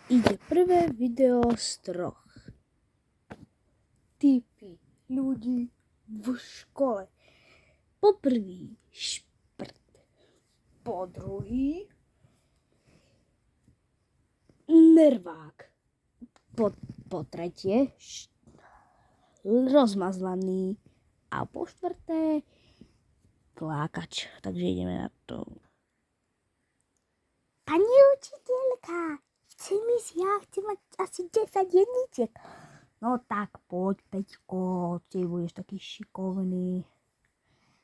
Ide prvé video z troch. Typy ľudí v škole. Po prvý šprt. Po druhý nervák. Po tretie rozmazlaný. A po štvrté flákač. Takže ideme na to. Pani učiteľka, ja chcem mať asi 10 jedničiek. No tak poď, Peťko, ty budeš taký šikovný.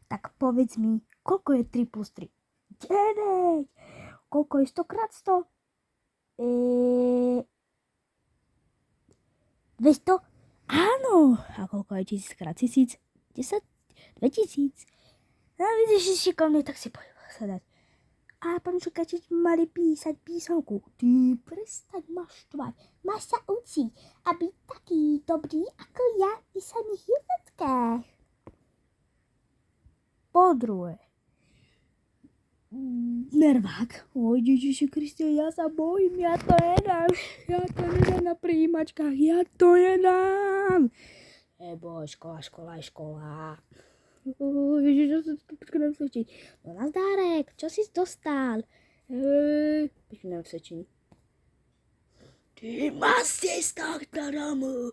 Tak povedz mi, koľko je 3 plus 3? 9! Koľko je 100 krát 100? 200? Áno! A koľko je 1000 krát 1000? 10? 2000? No vidíš, že šikovný, tak si poď sadať. A pán Šukačič mali písať písomku. Ty prestaň ma štvať. Máš sa učiť a byť taký dobrý ako ja v písaných jednotkách. Po druhé. Nervák. Oj, Ježiši Kriste, ja sa bojím, ja to nedám. Ja to nedám na prijímačkách, ja to nedám. Neboj, škola. Ježiš, čo sa tu počkám svedčiť. No nazdárek, čo si dostal? Počkám svedčiť. Ty ma si z tohto domu.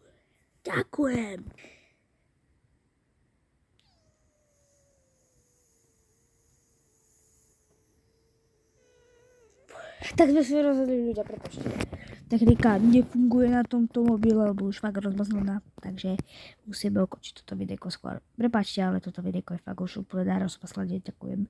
Ďakujem. Tak sme sa rozhodli, ľudia, prepáčte. Technika nefunguje na tomto mobile, lebo už fakt rozmazlená, takže musíme ukončiť toto videjko skôr. Prepáčte, ale toto videjko je fakt už úplne rozmazlené, ďakujem.